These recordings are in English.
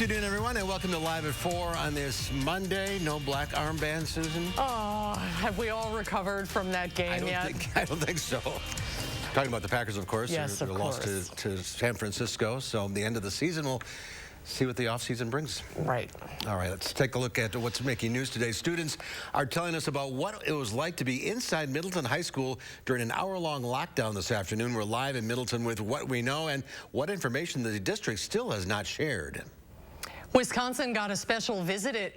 afternoon, everyone, and welcome to Live at 4 on this Monday. No black armband, Susan? Oh, have we all recovered from that game yet? I don't think so. Talking about the Packers, of course. Yes, of course. They lost to San Francisco, so the end of the season, we'll see what the offseason brings. Right. All right, let's take a look at what's making news today. Students are telling us about what it was like to be inside Middleton High School during an hour-long lockdown this afternoon. We're live in Middleton with what we know and what information the district still has not shared. Wisconsin got a special visit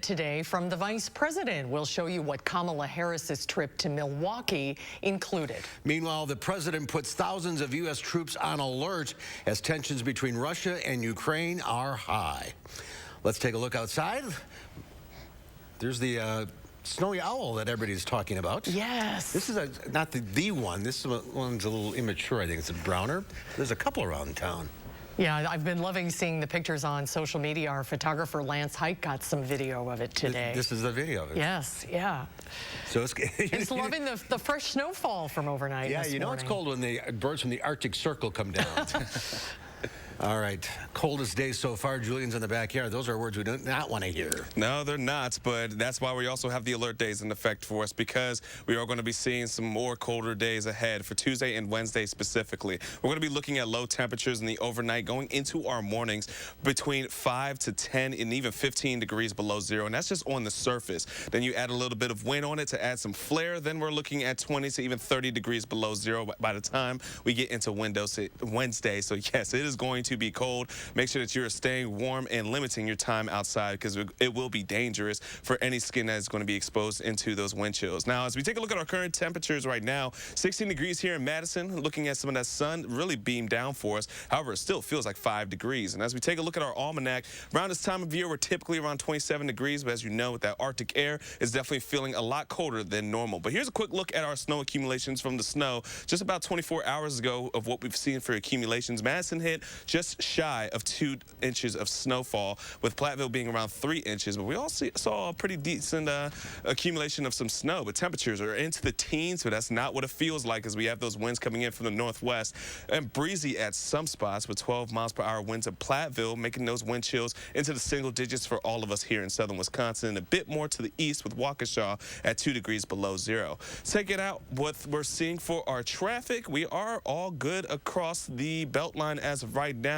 today from the vice president. We'll show you what Kamala Harris's trip to Milwaukee included. Meanwhile, the president puts thousands of U.S. troops on alert as tensions between Russia and Ukraine are high. Let's take a look outside. There's the snowy owl that everybody's talking about. Yes. This is not the one. This one's a little immature. I think it's a browner. There's a couple around town. Yeah, I've been loving seeing the pictures on social media. Our photographer Lance Hike got some video of it today. This is the video of it? Yes, yeah. So it's loving the fresh snowfall from overnight. Yeah, you know it's cold when the birds from the Arctic Circle come down. All right, coldest day so far. Julian's in the backyard. Those are words we do not want to hear. No, they're not, but that's why we also have the alert days in effect for us, because we are going to be seeing some more colder days ahead for Tuesday and Wednesday specifically. We're going to be looking at low temperatures in the overnight going into our mornings between 5 to 10 and even 15 degrees below zero, and that's just on the surface. Then you add a little bit of wind on it to add some flare. Then we're looking at 20 to even 30 degrees below zero by the time we get into Wednesday. So yes, it is going to be cold. Make sure that you're staying warm and limiting your time outside, because it will be dangerous for any skin that is going to be exposed into those wind chills. Now, as we take a look at our current temperatures right now, 16 degrees here in Madison. Looking at some of that sun really beamed down for us. However, it still feels like 5 degrees. And as we take a look at our almanac, around this time of year, we're typically around 27 degrees. But as you know, with that Arctic air, it's definitely feeling a lot colder than normal. But here's a quick look at our snow accumulations from the snow just about 24 hours ago of what we've seen for accumulations. Madison hit just shy of 2 inches of snowfall, with Platteville being around 3 inches. But we also saw a pretty decent accumulation of some snow. But temperatures are into the teens, but that's not what it feels like, as we have those winds coming in from the northwest and breezy at some spots with 12 miles per hour winds at Platteville, making those wind chills into the single digits for all of us here in southern Wisconsin, and a bit more to the east with Waukesha at 2 degrees below zero. Check it out, what we're seeing for our traffic. We are all good across the Beltline as of right now.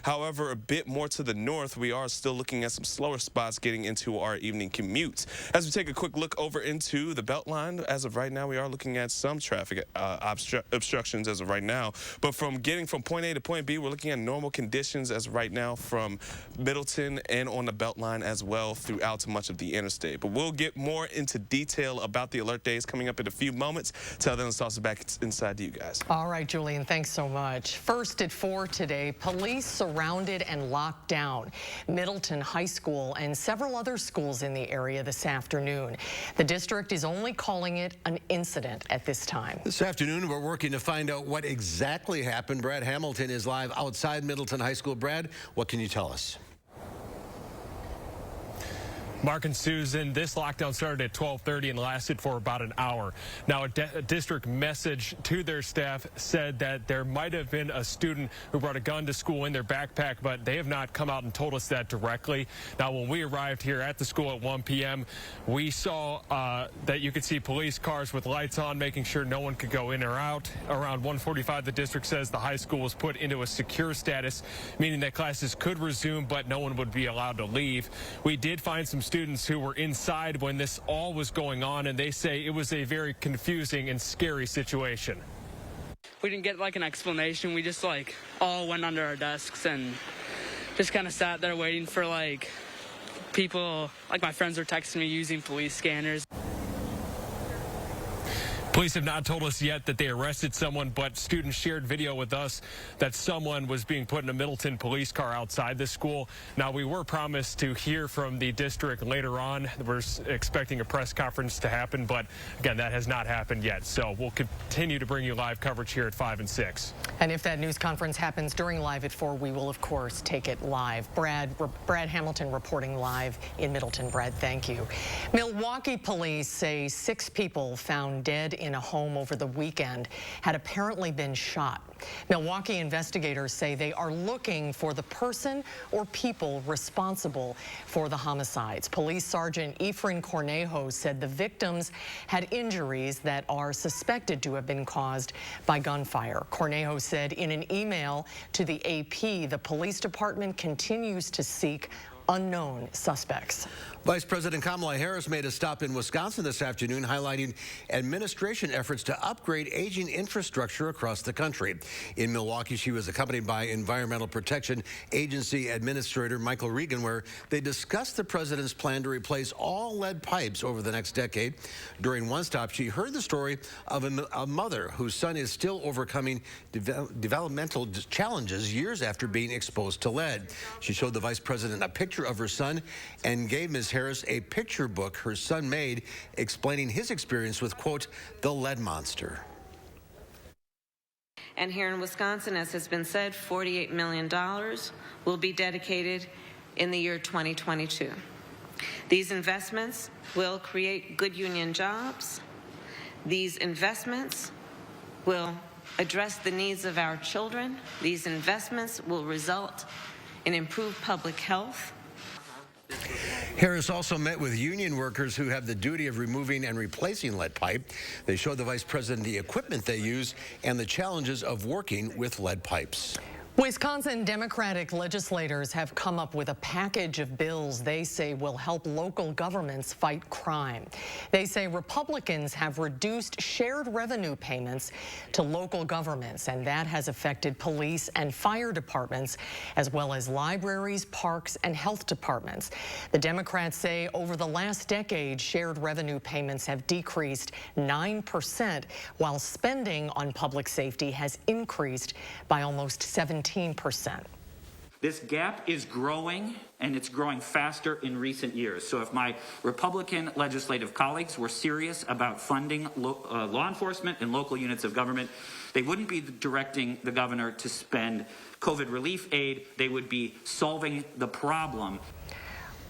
However, a bit more to the north, we are still looking at some slower spots getting into our evening commutes. As we take a quick look over into the Beltline, as of right now, we are looking at some traffic obstructions as of right now. But from getting from point A to point B, we're looking at normal conditions as of right now from Middleton and on the Beltline as well throughout much of the interstate. But we'll get more into detail about the alert days coming up in a few moments. Till then, let's toss it back inside to you guys. All right, Julian, thanks so much. First at 4 today, police surrounded and locked down Middleton High School and several other schools in the area this afternoon. The district is only calling it an incident at this time. This afternoon, we're working to find out what exactly happened. Brad Hamilton is live outside Middleton High School. Brad, what can you tell us? Mark and Susan, this lockdown started at 12:30 and lasted for about an hour. Now, a district message to their staff said that there might have been a student who brought a gun to school in their backpack, but they have not come out and told us that directly. Now, when we arrived here at the school at 1 p.m., we saw that you could see police cars with lights on, making sure no one could go in or out. Around 1:45, the district says the high school was put into a secure status, meaning that classes could resume, but no one would be allowed to leave. We did find some students who were inside when this all was going on, and they say it was a very confusing and scary situation. We didn't get like an explanation. We just like all went under our desks and just kind of sat there waiting for like people, like my friends were texting me using police scanners. Police have not told us yet that they arrested someone, but students shared video with us that someone was being put in a Middleton police car outside the school. Now, we were promised to hear from the district later on. We're expecting a press conference to happen, but again, that has not happened yet. So we'll continue to bring you live coverage here at 5 and 6. And if that news conference happens during Live at 4, we will, of course, take it live. Brad Hamilton reporting live in Middleton. Brad, thank you. Milwaukee police say 6 people found dead in in a home over the weekend had apparently been shot. Milwaukee investigators say they are looking for the person or people responsible for the homicides. Police Sergeant Efren Cornejo said the victims had injuries that are suspected to have been caused by gunfire. Cornejo said in an email to the AP, the police department continues to seek unknown suspects. Vice President Kamala Harris made a stop in Wisconsin this afternoon, highlighting administration efforts to upgrade aging infrastructure across the country. In Milwaukee, she was accompanied by Environmental Protection Agency Administrator Michael Regan, where they discussed the president's plan to replace all lead pipes over the next decade. During one stop, she heard the story of a mother whose son is still overcoming developmental challenges years after being exposed to lead. She showed the vice president a picture of her son and gave Ms. Harris a picture book her son made explaining his experience with, quote, the lead monster. And here in Wisconsin, as has been said, $48 million will be dedicated in the year 2022. These investments will create good union jobs. These investments will address the needs of our children. These investments will result in improved public health. Harris also met with union workers who have the duty of removing and replacing lead pipe. They showed the vice president the equipment they use and the challenges of working with lead pipes. Wisconsin Democratic legislators have come up with a package of bills they say will help local governments fight crime. They say Republicans have reduced shared revenue payments to local governments, and that has affected police and fire departments, as well as libraries, parks, and health departments. The Democrats say over the last decade, shared revenue payments have decreased 9%, while spending on public safety has increased by almost 17%. This gap is growing, and it's growing faster in recent years. So if my Republican legislative colleagues were serious about funding law enforcement and local units of government, they wouldn't be directing the governor to spend COVID relief aid. They would be solving the problem.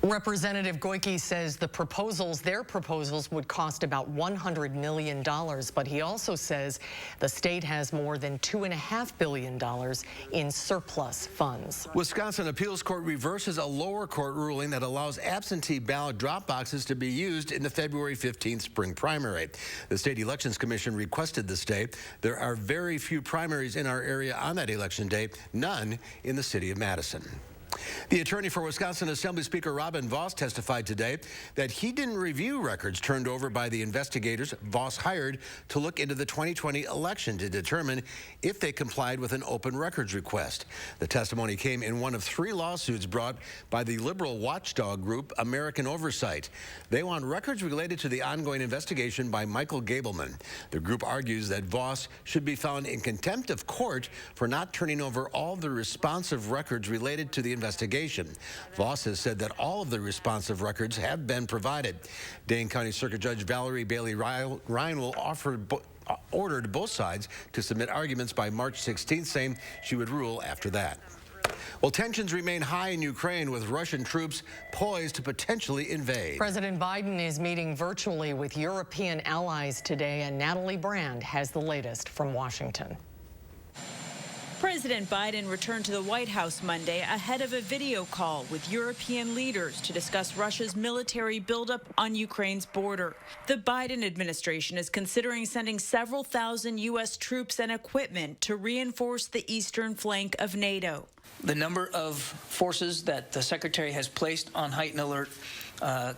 Representative Goyke says their proposals would cost about $100 million, but he also says the state has more than $2.5 billion in surplus funds. Wisconsin Appeals Court reverses a lower court ruling that allows absentee ballot drop boxes to be used in the February 15th spring primary. The State Elections Commission requested the stay. There are very few primaries in our area on that election day, none in the city of Madison. The attorney for Wisconsin Assembly Speaker Robin Vos testified today that he didn't review records turned over by the investigators Vos hired to look into the 2020 election to determine if they complied with an open records request. The testimony came in one of 3 lawsuits brought by the liberal watchdog group American Oversight. They want records related to the ongoing investigation by Michael Gableman. The group argues that Vos should be found in contempt of court for not turning over all the responsive records related to the investigation. Vos has said that all of the responsive records have been provided. Dane County Circuit Judge Valerie Bailey Ryan will ordered both sides to submit arguments by March 16th, saying she would rule after that. Well, tensions remain high in Ukraine, with Russian troops poised to potentially invade. President Biden is meeting virtually with European allies today, and Natalie Brand has the latest from Washington. President Biden returned to the White House Monday ahead of a video call with European leaders to discuss Russia's military buildup on Ukraine's border. The Biden administration is considering sending several thousand U.S. troops and equipment to reinforce the eastern flank of NATO. The number of forces that the Secretary has placed on heightened alert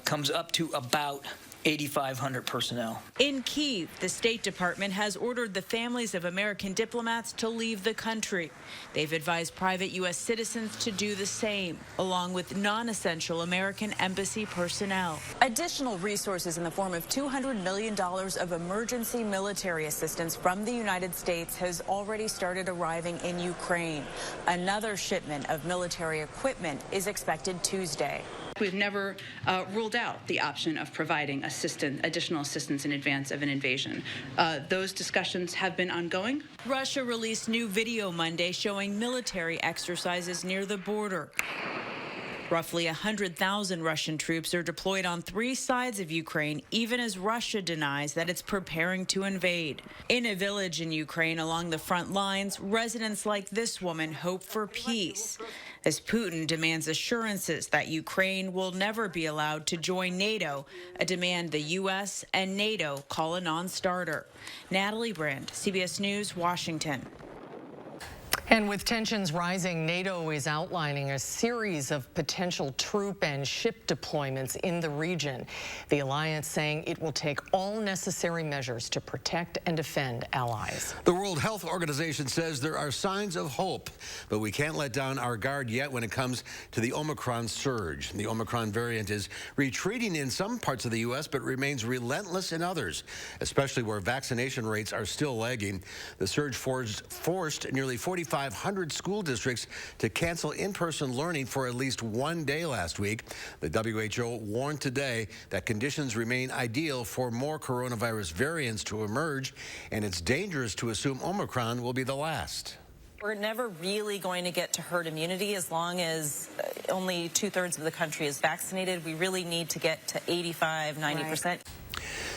comes up to about 8,500 personnel. In Kyiv, the State Department has ordered the families of American diplomats to leave the country. They've advised private U.S. citizens to do the same, along with non-essential American embassy personnel. Additional resources in the form of $200 million of emergency military assistance from the United States has already started arriving in Ukraine. Another shipment of military equipment is expected Tuesday. We've never ruled out the option of providing additional assistance in advance of an invasion. Those discussions have been ongoing. Russia released new video Monday showing military exercises near the border. Roughly 100,000 Russian troops are deployed on 3 sides of Ukraine, even as Russia denies that it's preparing to invade. In a village in Ukraine along the front lines, residents like this woman hope for peace, as Putin demands assurances that Ukraine will never be allowed to join NATO, a demand the U.S. and NATO call a non-starter. Natalie Brand, CBS News, Washington. And with tensions rising, NATO is outlining a series of potential troop and ship deployments in the region. The alliance saying it will take all necessary measures to protect and defend allies. The World Health Organization says there are signs of hope, but we can't let down our guard yet when it comes to the Omicron surge. The Omicron variant is retreating in some parts of the U.S., but remains relentless in others, especially where vaccination rates are still lagging. The surge forced nearly 4,500 school districts to cancel in-person learning for at least one day last week. The WHO warned today that conditions remain ideal for more coronavirus variants to emerge, and it's dangerous to assume Omicron will be the last. We're never really going to get to herd immunity as long as only 2/3 of the country is vaccinated. We really need to get to 85, 90%. Right.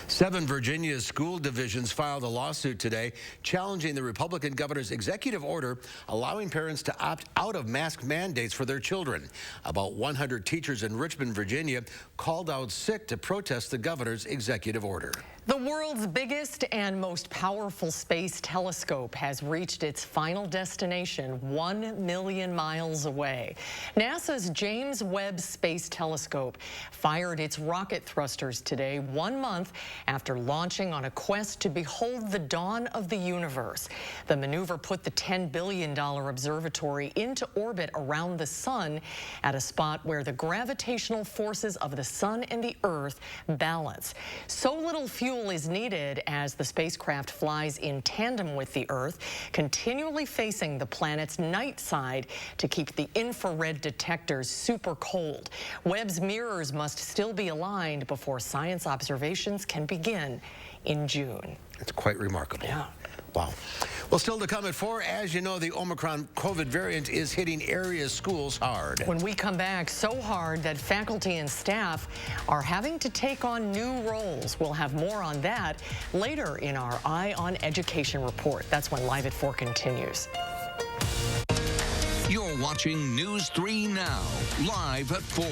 7 Virginia school divisions filed a lawsuit today challenging the Republican governor's executive order allowing parents to opt out of mask mandates for their children. About 100 teachers in Richmond, Virginia, called out sick to protest the governor's executive order. The world's biggest and most powerful space telescope has reached its final destination 1 million miles away. NASA's James Webb Space Telescope fired its rocket thrusters today, 1 month after launching on a quest to behold the dawn of the universe. The maneuver put the $10 billion observatory into orbit around the sun at a spot where the gravitational forces of the sun and the Earth balance. So little fuel is needed as the spacecraft flies in tandem with the Earth, continually facing the planet's night side to keep the infrared detectors super cold. Webb's mirrors must still be aligned before science observations can begin in June. It's quite remarkable. Yeah. Wow. Well, still to come at 4, as you know, the Omicron COVID variant is hitting area schools hard. When we come back, so hard that faculty and staff are having to take on new roles. We'll have more on that later in our Eye on Education report. That's when Live at 4 continues. You're watching News 3 Now, Live at 4.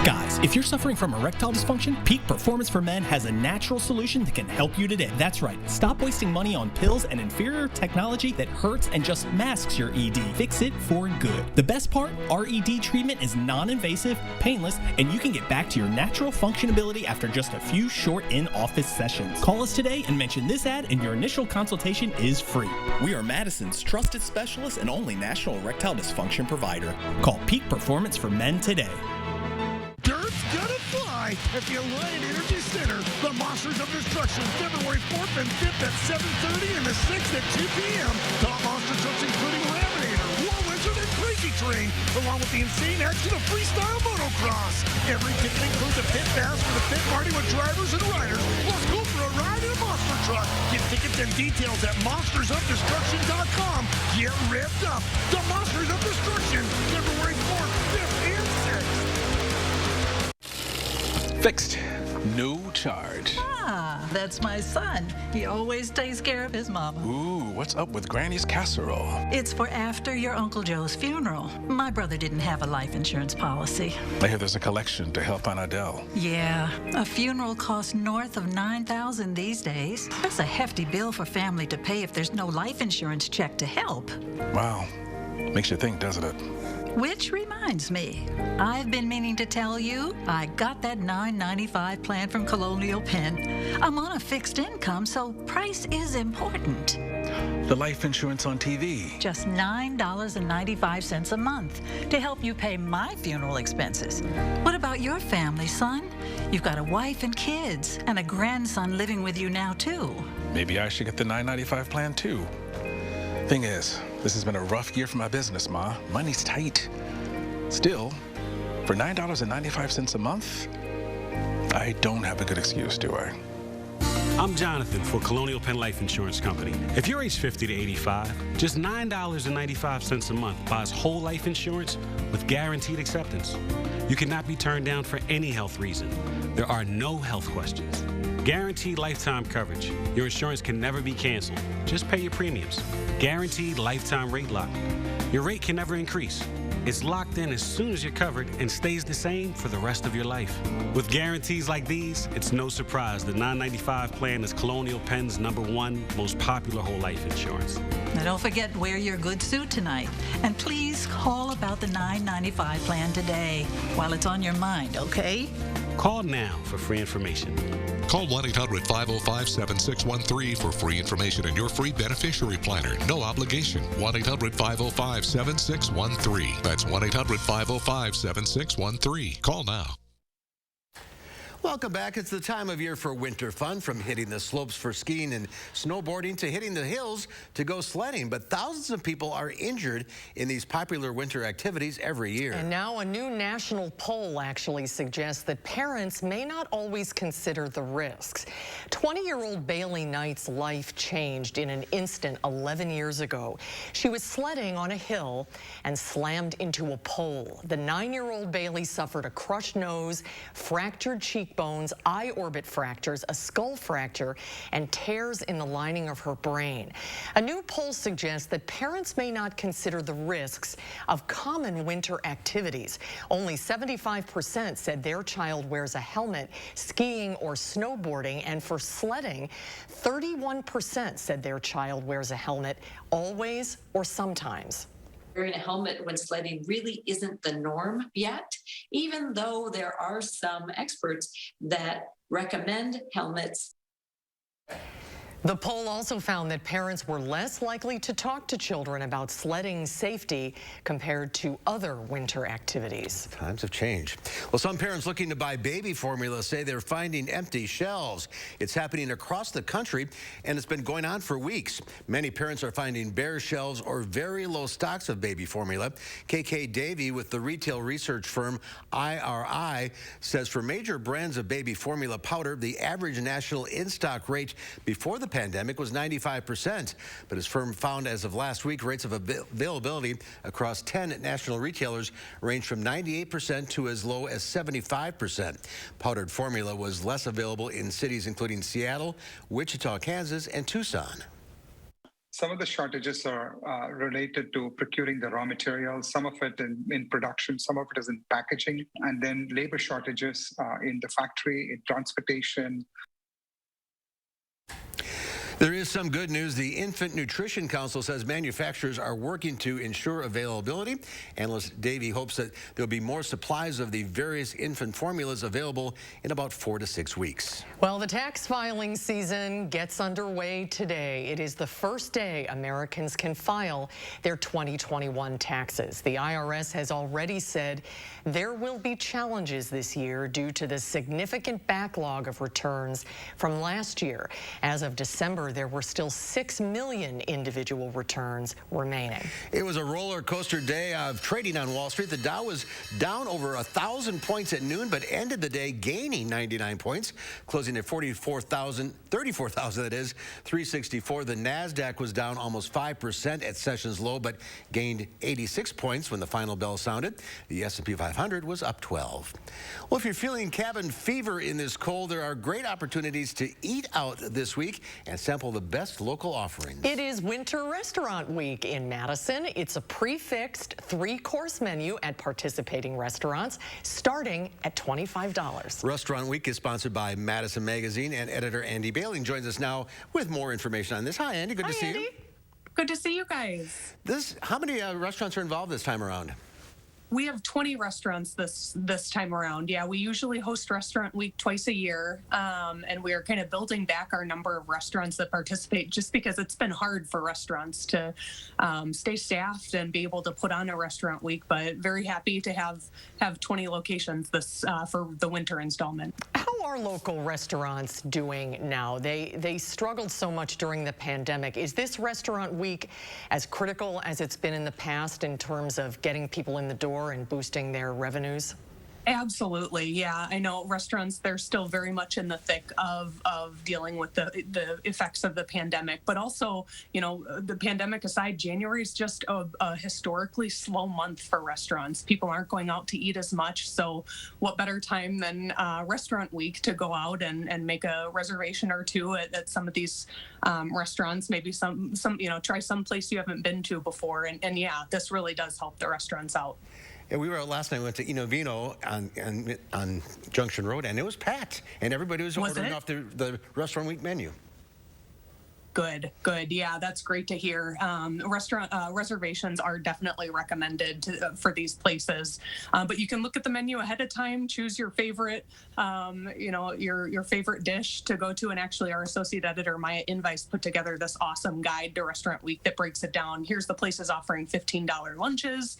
Guys, if you're suffering from erectile dysfunction, Peak Performance for Men has a natural solution that can help you today. That's right. Stop wasting money on pills and inferior technology that hurts and just masks your ED. Fix it for good. The best part, our ED treatment is non-invasive, painless, and you can get back to your natural functionability after just a few short in-office sessions. Call us today and mention this ad and your initial consultation is free. We are Madison's trusted specialist and only national erectile dysfunction provider. Call Peak Performance for Men today. Dirt's gonna fly at the Alliant Energy Center. The Monsters of Destruction, February 4th and 5th at 7:30 and the 6th at 2 p.m. Top monster trucks including Laminator, War Wizard, and Crazy Train, along with the insane action of freestyle motocross. Every ticket includes a pit pass for the pit party with drivers and riders, plus go for a ride in a monster truck. Get tickets and details at monstersofdestruction.com. Get revved up. The Monsters of Destruction, February 4th, 5th, and 6th. Fixed. No charge. Ah, that's my son. He always takes care of his mama. Ooh, what's up with Granny's casserole? It's for after your Uncle Joe's funeral. My brother didn't have a life insurance policy. I hear there's a collection to help Aunt Adele. Yeah, a funeral costs north of $9,000 these days. That's a hefty bill for family to pay if there's no life insurance check to help. Wow. Makes you think, doesn't it? Which reminds me, I've been meaning to tell you, I got that $9.95 plan from Colonial Penn. I'm on a fixed income, so price is important. The life insurance on TV. Just $9.95 a month to help you pay my funeral expenses. What about your family, son? You've got a wife and kids, and a grandson living with you now, too. Maybe I should get the $9.95 plan, too. Thing is, this has been a rough year for my business, Ma. Money's tight. Still, for $9.95 a month, I don't have a good excuse, do I? I'm Jonathan for Colonial Penn Life Insurance Company. If you're age 50 to 85, just $9.95 a month buys whole life insurance with guaranteed acceptance. You cannot be turned down for any health reason. There are no health questions. Guaranteed lifetime coverage. Your insurance can never be canceled. Just pay your premiums. Guaranteed lifetime rate lock. Your rate can never increase. It's locked in as soon as you're covered and stays the same for the rest of your life. With guarantees like these, it's no surprise the $9.95 plan is Colonial Penn's #1 most popular whole life insurance. Now don't forget, wear your good suit tonight. And please call about the $9.95 plan today while it's on your mind, okay? Call now for free information. Call 1-800-505-7613 for free information and your free beneficiary planner. No obligation. 1-800-505-7613. That's 1-800-505-7613. Call now. Welcome back. It's the time of year for winter fun, from hitting the slopes for skiing and snowboarding to hitting the hills to go sledding. But thousands of people are injured in these popular winter activities every year. And now a new national poll actually suggests that parents may not always consider the risks. 20-year-old Bailey Knight's life changed in an instant 11 years ago. She was sledding on a hill and slammed into a pole. The 9-year-old Bailey suffered a crushed nose, fractured cheekbones, eye orbit fractures, a skull fracture, and tears in the lining of her brain. A new poll suggests that parents may not consider the risks of common winter activities. Only 75% said their child wears a helmet skiing or snowboarding, and for sledding, 31% said their child wears a helmet always or sometimes. Wearing a helmet when sledding really isn't the norm yet, even though there are some experts that recommend helmets. The poll also found that parents were less likely to talk to children about sledding safety compared to other winter activities. Times have changed. Well, some parents looking to buy baby formula say they're finding empty shelves. It's happening across the country, and it's been going on for weeks. Many parents are finding bare shelves or very low stocks of baby formula. KK Davey with the retail research firm IRI says for major brands of baby formula powder, the average national in-stock rate before the pandemic was 95%, but his firm found as of last week rates of availability across 10 national retailers range from 98% to as low as 75%. Powdered formula was less available in cities including Seattle, Wichita, Kansas, and Tucson. Some of the shortages are related to procuring the raw materials, some of it in production, some of it is in packaging, and then labor shortages in the factory, in transportation. There is some good news. The Infant Nutrition Council says manufacturers are working to ensure availability. Analyst Davey hopes that there'll be more supplies of the various infant formulas available in about 4 to 6 weeks. Well, the tax filing season gets underway today. It is the first day Americans can file their 2021 taxes. The IRS has already said there will be challenges this year due to the significant backlog of returns from last year. As of December, there were still 6 million individual returns remaining. It was a roller coaster day of trading on Wall Street. The Dow was down over 1,000 points at noon, but ended the day gaining 99 points, closing at 34,000 that is, 364. The NASDAQ was down almost 5% at session's low, but gained 86 points when the final bell sounded. The S&P 500 was up 12. Well, if you're feeling cabin fever in this cold, there are great opportunities to eat out this week and sample the best local offerings. It is Winter Restaurant Week in Madison. It's a prefixed 3-course menu at participating restaurants starting at $25. Restaurant Week is sponsored by Madison Magazine, and editor Andy Bailing joins us now with more information on this. Hi, Andy. Good to see you. Good to see you guys. How many restaurants are involved this time around? We have 20 restaurants this time around. Yeah, we usually host Restaurant Week twice a year, and we are kind of building back our number of restaurants that participate just because it's been hard for restaurants to stay staffed and be able to put on a Restaurant Week, but very happy to have 20 locations this for the winter installment. How are local restaurants doing now? They struggled so much during the pandemic. Is this Restaurant Week as critical as it's been in the past in terms of getting people in the door and boosting their revenues? Absolutely. Yeah. I know restaurants, they're still very much in the thick of dealing with the effects of the pandemic, but also, the pandemic aside, January is just a historically slow month for restaurants. People aren't going out to eat as much. So what better time than restaurant week to go out and make a reservation or two at some of these restaurants, maybe some, try some place you haven't been to before. And yeah, this really does help the restaurants out. Yeah, we were out last night. We went to Vino on Junction Road, and it was packed, and everybody was ordering off the restaurant week menu. Good. Yeah, that's great to hear. Restaurant reservations are definitely recommended for these places, but you can look at the menu ahead of time, choose your favorite, your favorite dish to go to. And actually, our associate editor Maya Invice put together this awesome guide to Restaurant Week that breaks it down. Here's the places offering $15 lunches.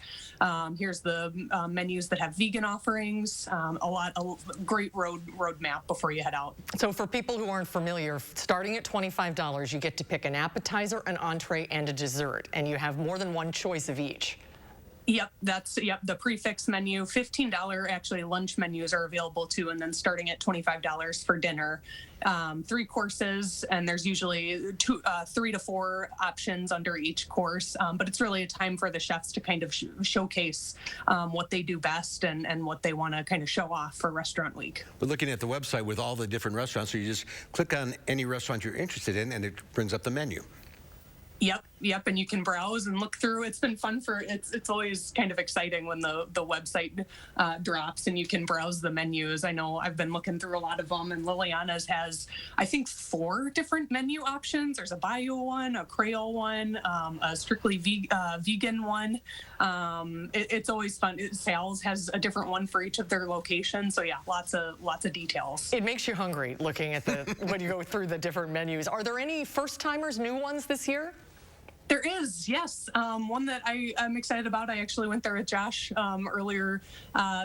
Here's the menus that have vegan offerings. A great road map before you head out. So for people who aren't familiar, starting at $25, you get to pick an appetizer, an entree, and a dessert, and you have more than one choice of each. Yep, the prefix menu. $15 actually lunch menus are available too, and then starting at $25 for dinner. 3 courses, and there's usually 3 to 4 options under each course, but it's really a time for the chefs to kind of showcase what they do best and what they want to kind of show off for Restaurant Week. We're looking at the website with all the different restaurants, so you just click on any restaurant you're interested in, and it brings up the menu. Yep, and you can browse and look through. It's been fun it's always kind of exciting when the website drops and you can browse the menus. I know I've been looking through a lot of them, and Liliana's has, I think, 4 different menu options. There's a Bayou one, a Creole one, a strictly vegan one. It's always fun. Sal's has a different one for each of their locations. So yeah, lots of details. It makes you hungry looking at when you go through the different menus. Are there any first-timers, new ones this year? There is, yes. One that I'm excited about. I actually went there with Josh earlier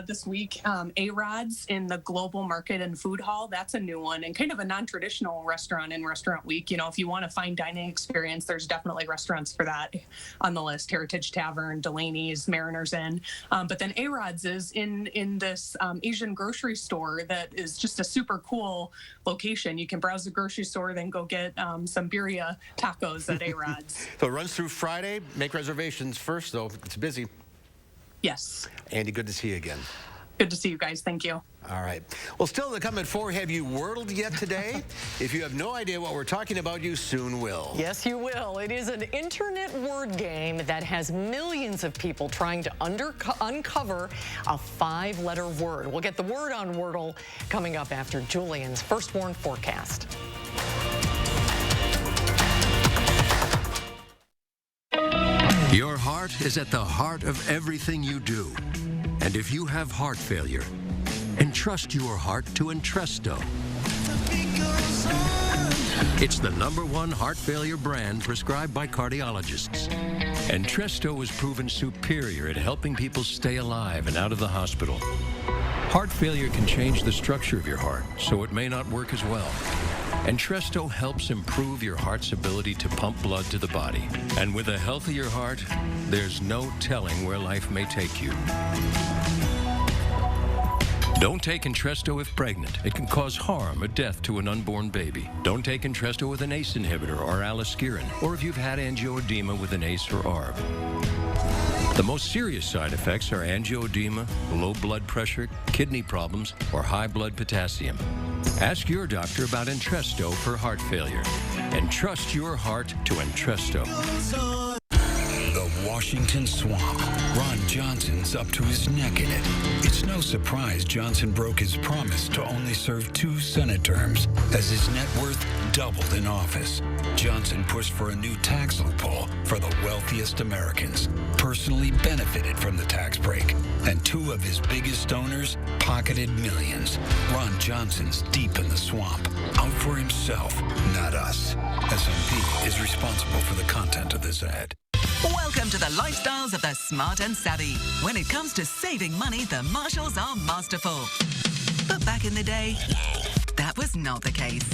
this week. A-Rod's in the Global Market and Food Hall. That's a new one and kind of a non-traditional restaurant in Restaurant Week. If you want a fine dining experience, there's definitely restaurants for that on the list. Heritage Tavern, Delaney's, Mariner's Inn. But then A-Rod's is in this Asian grocery store that is just a super cool location. You can browse the grocery store, then go get some birria tacos at A-Rod's. So it runs through Friday. Make reservations first, though. It's busy. Yes. Andy, good to see you again. Good to see you guys. Thank you. All right. Well, still to come at 4, have you wordled yet today? If you have no idea what we're talking about, you soon will. Yes, you will. It is an internet word game that has millions of people trying to uncover a 5-letter word. We'll get the word on Wordle coming up after Julian's First Warn forecast. Your heart is at the heart of everything you do. And if you have heart failure, entrust your heart to Entresto. It's the #1 heart failure brand prescribed by cardiologists. Entresto is proven superior at helping people stay alive and out of the hospital. Heart failure can change the structure of your heart, so it may not work as well. Entresto helps improve your heart's ability to pump blood to the body. And with a healthier heart, there's no telling where life may take you. Don't take Entresto if pregnant. It can cause harm or death to an unborn baby. Don't take Entresto with an ACE inhibitor or aliskiren, or if you've had angioedema with an ACE or ARB. The most serious side effects are angioedema, low blood pressure, kidney problems, or high blood potassium. Ask your doctor about Entresto for heart failure. Entrust your heart to Entresto. The Washington Swamp. Ron Johnson's up to his neck in it. It's no surprise Johnson broke his promise to only serve 2 Senate terms as his net worth doubled in office. Johnson pushed for a new tax loophole for the wealthiest Americans, personally benefited from the tax break, and 2 of his biggest donors pocketed millions. Ron Johnson's deep in the swamp, out for himself, not us. SMP is responsible for the content of this ad. Welcome to the lifestyles of the smart and savvy. When it comes to saving money, the Marshalls are masterful. But back in the day, that was not the case.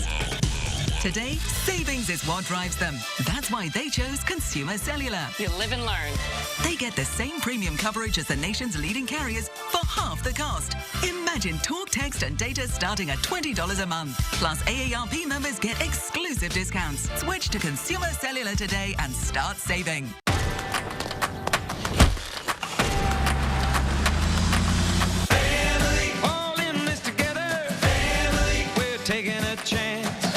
Today, savings is what drives them. That's why they chose Consumer Cellular. You live and learn. They get the same premium coverage as the nation's leading carriers for half the cost. Imagine talk, text, and data starting at $20 a month. Plus, AARP members get exclusive discounts. Switch to Consumer Cellular today and start saving.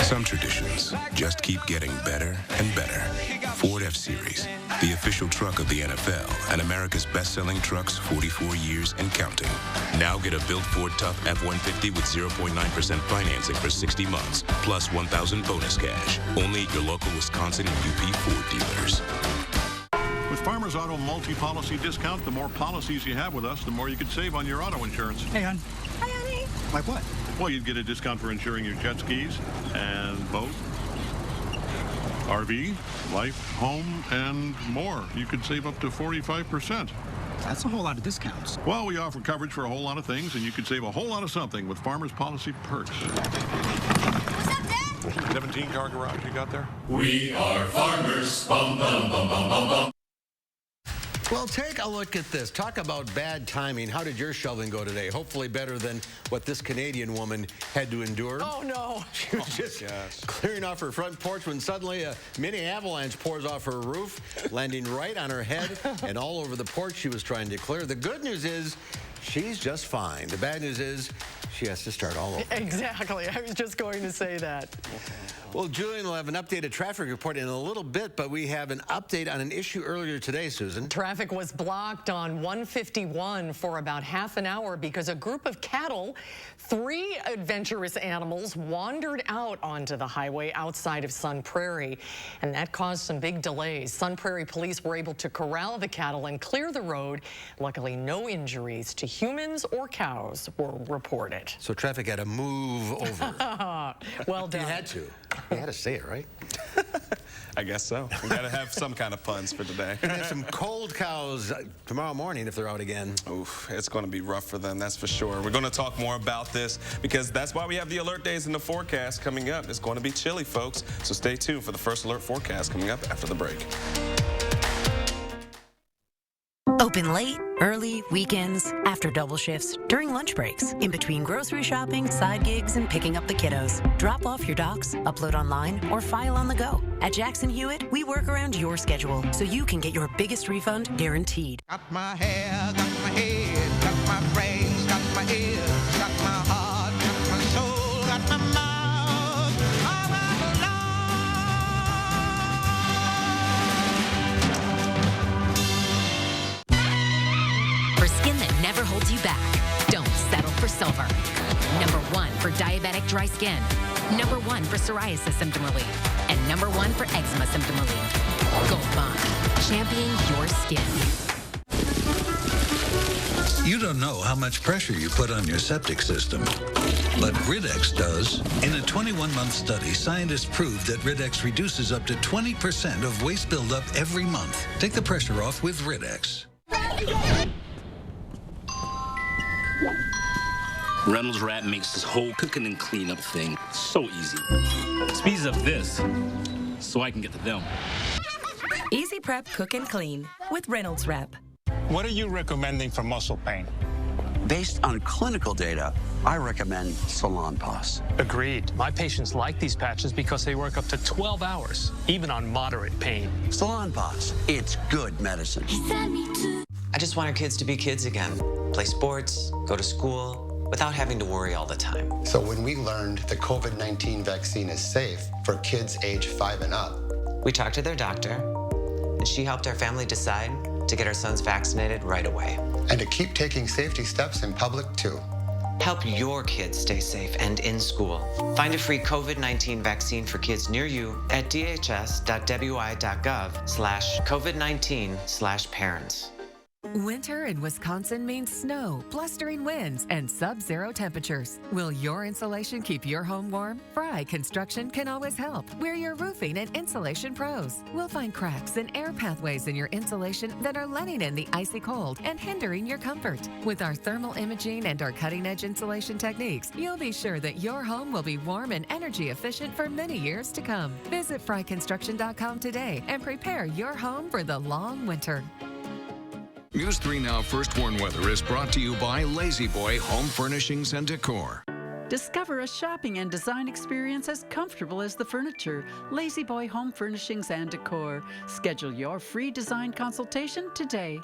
Some traditions just keep getting better and better. Ford F-Series, the official truck of the NFL and America's best-selling trucks 44 years and counting. Now get a built Ford Tough F-150 with 0.9% financing for 60 months, plus $1,000 bonus cash. Only at your local Wisconsin and UP Ford dealers. With Farmers Auto multi-policy discount, the more policies you have with us, the more you could save on your auto insurance. Hey, hon. Hi, honey. Like what? Well, you'd get a discount for insuring your jet skis and boat, RV, life, home, and more. You could save up to 45%. That's a whole lot of discounts. Well, we offer coverage for a whole lot of things, and you could save a whole lot of something with Farmers Policy Perks. What's up, Dad? 17-car garage you got there? We are farmers. Bum, bum, bum, bum, bum, bum. Well, take a look at this. Talk about bad timing. How did your shoveling go today? Hopefully better than what this Canadian woman had to endure. Oh, no. She was just clearing off her front porch when suddenly a mini avalanche pours off her roof, landing right on her head and all over the porch she was trying to clear. The good news is she's just fine. The bad news is she has to start all over. Exactly. I was just going to say that. Well, Julian will have an updated traffic report in a little bit, but we have an update on an issue earlier today, Susan. Traffic was blocked on 151 for about half an hour because a group of cattle, 3 adventurous animals, wandered out onto the highway outside of Sun Prairie, and that caused some big delays. Sun Prairie police were able to corral the cattle and clear the road. Luckily, no injuries to humans or cows were reported. So traffic had to move over. Well done. You had to. You had to say it, right? I guess so. We got to have some kind of puns for today. We're going to have some cold cows tomorrow morning if they're out again. Oof, it's going to be rough for them, that's for sure. We're going to talk more about this because that's why we have the alert days in the forecast coming up. It's going to be chilly, folks. So stay tuned for the first alert forecast coming up after the break. Open late, early, weekends, after double shifts, during lunch breaks, in between grocery shopping, side gigs, and picking up the kiddos. Drop off your docs, upload online, or file on the go. At Jackson Hewitt, we work around your schedule so you can get your biggest refund guaranteed. Got my hair, got my head, got my brains, got my ears, got my heart, got my soul, got my mouth. Never holds you back. Don't settle for silver. #1 for diabetic dry skin. #1 for psoriasis symptom relief. And #1 for eczema symptom relief. Gold Bond. Champion your skin. You don't know how much pressure you put on your septic system, but Rid-X does. In a 21-month study, scientists proved that Rid-X reduces up to 20% of waste buildup every month. Take the pressure off with Rid-X. Reynolds Wrap makes this whole cooking and cleanup thing so easy. Speeds up this so I can get to them. Easy prep, cook, and clean with Reynolds Wrap. What are you recommending for muscle pain? Based on clinical data, I recommend Salonpas. Agreed. My patients like these patches because they work up to 12 hours, even on moderate pain. Salonpas, it's good medicine. I just want our kids to be kids again. Play sports, go to school, without having to worry all the time. So when we learned the COVID-19 vaccine is safe for kids age 5 and up, we talked to their doctor, and she helped our family decide to get our sons vaccinated right away. And to keep taking safety steps in public, too. Help your kids stay safe and in school. Find a free COVID-19 vaccine for kids near you at dhs.wi.gov/COVID19/parents. Winter in Wisconsin means snow, blustering winds, and sub-zero temperatures. Will your insulation keep your home warm? Fry Construction can always help. We're your roofing and insulation pros. We'll find cracks and air pathways in your insulation that are letting in the icy cold and hindering your comfort. With our thermal imaging and our cutting-edge insulation techniques, you'll be sure that your home will be warm and energy efficient for many years to come. Visit fryconstruction.com today and prepare your home for the long winter. News 3 Now First Warn Weather is brought to you by Lazy Boy Home Furnishings and Decor. Discover a shopping and design experience as comfortable as the furniture. Lazy Boy Home Furnishings and Decor. Schedule your free design consultation today.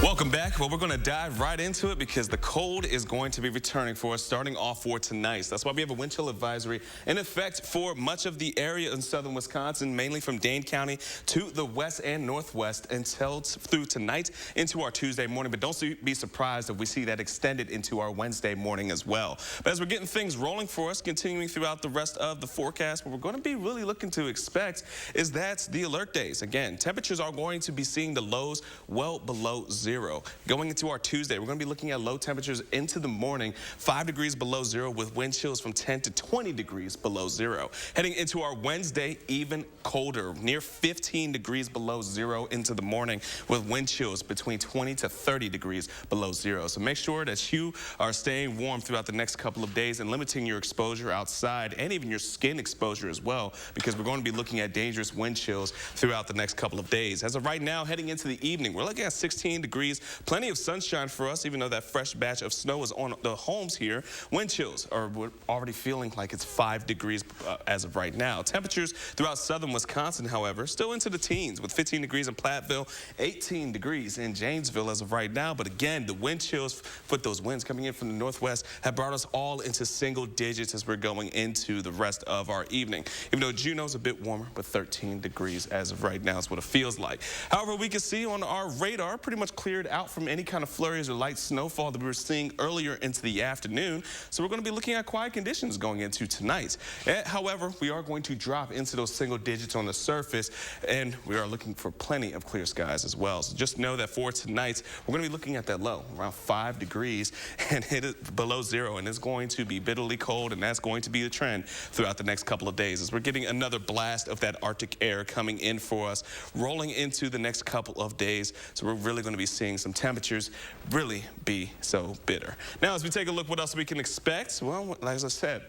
Welcome back. Well, we're going to dive right into it because the cold is going to be returning for us starting off for tonight. That's why we have a wind chill advisory in effect for much of the area in southern Wisconsin, mainly from Dane County to the west and northwest until through tonight into our Tuesday morning. But don't be surprised if we see that extended into our Wednesday morning as well. But as we're getting things rolling for us, continuing throughout the rest of the forecast, what we're going to be really looking to expect is that the alert days. Again, temperatures are going to be seeing the lows well below zero. Going into our Tuesday, we're going to be looking at low temperatures into the morning, 5 degrees below zero with wind chills from 10 to 20 degrees below zero. Heading into our Wednesday, even colder, near 15 degrees below zero into the morning with wind chills between 20 to 30 degrees below zero. So make sure that you are staying warm throughout the next couple of days and limiting your exposure outside and even your skin exposure as well, because we're going to be looking at dangerous wind chills throughout the next couple of days. As of right now, heading into the evening, we're looking at 16 degrees. Plenty of sunshine for us, even though that fresh batch of snow is on the homes here. Wind chills are already feeling like it's 5 degrees as of right now. Temperatures throughout southern Wisconsin, however, still into the teens with 15 degrees in Platteville, 18 degrees in Janesville as of right now. But again, the wind chills with those winds coming in from the northwest have brought us all into single digits as we're going into the rest of our evening. Even though Juneau's a bit warmer, but 13 degrees as of right now is what it feels like. However, we can see on our radar pretty much cleared out from any kind of flurries or light snowfall that we were seeing earlier into the afternoon. So we're going to be looking at quiet conditions going into tonight. However, we are going to drop into those single digits on the surface, and we are looking for plenty of clear skies as well. So just know that for tonight, we're going to be looking at that low, around 5 degrees, and hit it below zero. And it's going to be bitterly cold, and that's going to be the trend throughout the next couple of days as we're getting another blast of that Arctic air coming in for us, rolling into the next couple of days. So we're really going to be seeing some temperatures really be so bitter. Now, as we take a look what else we can expect, well, as I said,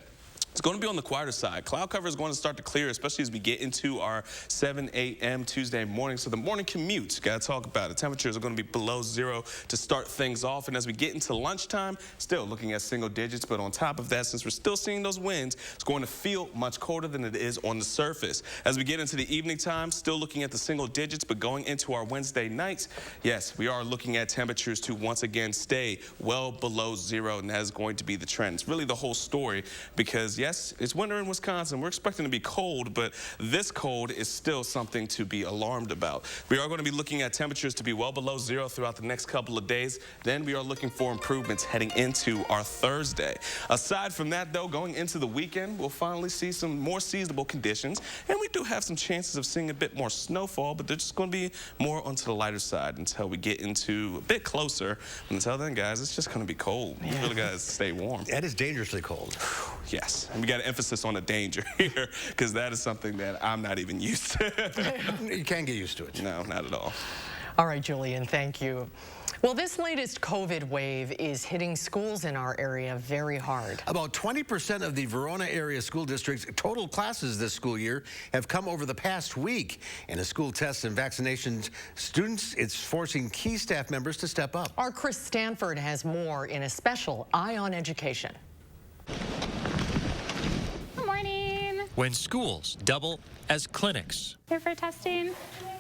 it's going to be on the quieter side. Cloud cover is going to start to clear, especially as we get into our 7 a.m. Tuesday morning. So the morning commute, got to talk about it. Temperatures are going to be below zero to start things off. And as we get into lunchtime, still looking at single digits. But on top of that, since we're still seeing those winds, it's going to feel much colder than it is on the surface. As we get into the evening time, still looking at the single digits, but going into our Wednesday nights, yes, we are looking at temperatures to once again stay well below zero. And that is going to be the trend. It's really the whole story because, yes, it's winter in Wisconsin. We're expecting to be cold, but this cold is still something to be alarmed about. We are going to be looking at temperatures to be well below zero throughout the next couple of days. Then we are looking for improvements heading into our Thursday. Aside from that, though, going into the weekend, we'll finally see some more seasonable conditions, and we do have some chances of seeing a bit more snowfall, but they're just going to be more onto the lighter side until we get into a bit closer. Until then, guys, it's just going to be cold. We really got to stay warm. That is dangerously cold. Yes. And we got an emphasis on the danger here because that is something that I'm not even used to. You can't get used to it. No, not at all. All right, Julian, thank you. Well, this latest COVID wave is hitting schools in our area very hard. About 20% of the Verona area school district's total classes this school year have come over the past week. And as school tests and vaccinations students, it's forcing key staff members to step up. Our Chris Stanford has more in a special Eye on Education. When schools double as clinics. Here for testing?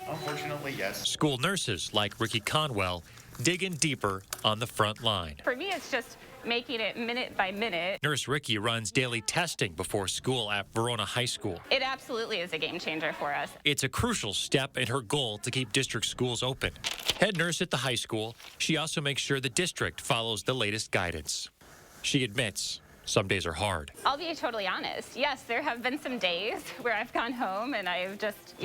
Unfortunately, yes. School nurses like Ricky Conwell dig in deeper on the front line. For me, it's just making it minute by minute. Nurse Ricky runs daily testing before school at Verona High School. It absolutely is a game changer for us. It's a crucial step in her goal to keep district schools open. Head nurse at the high school, she also makes sure the district follows the latest guidance. She admits some days are hard. I'll be totally honest. Yes, there have been some days where I've gone home and I've just,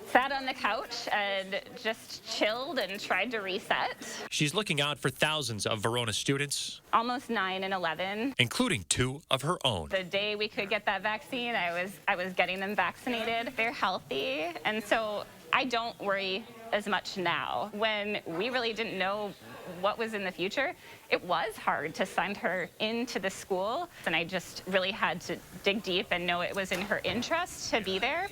sat on the couch and just chilled and tried to reset. She's looking out for thousands of Verona students, Almost 9 and 11. including 2 of her own. The day we could get that vaccine, I was getting them vaccinated. They're healthy, and so I don't worry as much now. When we really didn't know what was in the future, it was hard to send her into the school, and I just really had to dig deep and know it was in her interest to be there.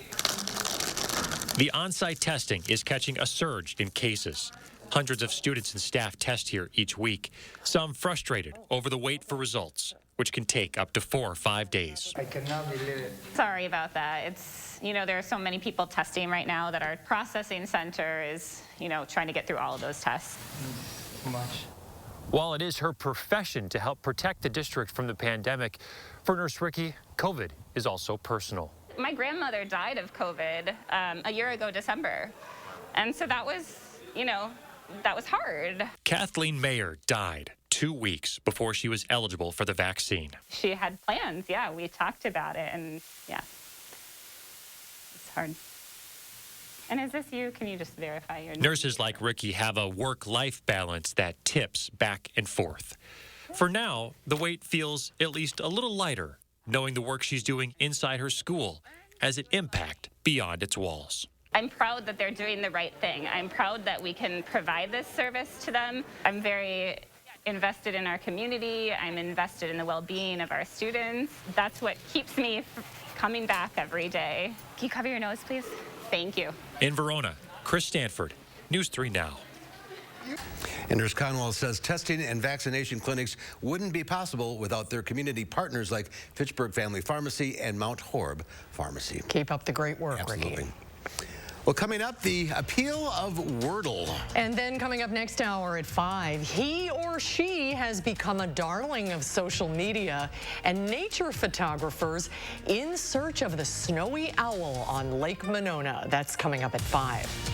The on-site testing is catching a surge in cases. Hundreds of students and staff test here each week, some frustrated over the wait for results, which can take up to 4 or 5 days. I cannot believe it. Sorry about that. It's, there are so many people testing right now that our processing center is, trying to get through all of those tests. Much. While it is her profession to help protect the district from the pandemic, for Nurse Ricky, COVID is also personal. My grandmother died of COVID a year ago, December. And so that was, that was hard. Kathleen Mayer died 2 weeks before she was eligible for the vaccine. She had plans, yeah. We talked about it, and yeah, it's hard. And is this you? Can you just verify your name? Nurses like Ricky have a work-life balance that tips back and forth. For now, the wait feels at least a little lighter, knowing the work she's doing inside her school has an impact beyond its walls. I'm proud that they're doing the right thing. I'm proud that we can provide this service to them. I'm very invested in our community. I'm invested in the well-being of our students. That's what keeps me coming back every day. Can you cover your nose, please? Thank you. In Verona, Chris Stanford, News 3 Now. And Nurse Conwell says testing and vaccination clinics wouldn't be possible without their community partners like Fitchburg Family Pharmacy and Mount Horeb Pharmacy. Keep up the great work, Absolutely. Ricky. Well, coming up, the appeal of Wordle. And then coming up next hour at 5, he or she has become a darling of social media and nature photographers in search of the snowy owl on Lake Monona. That's coming up at 5.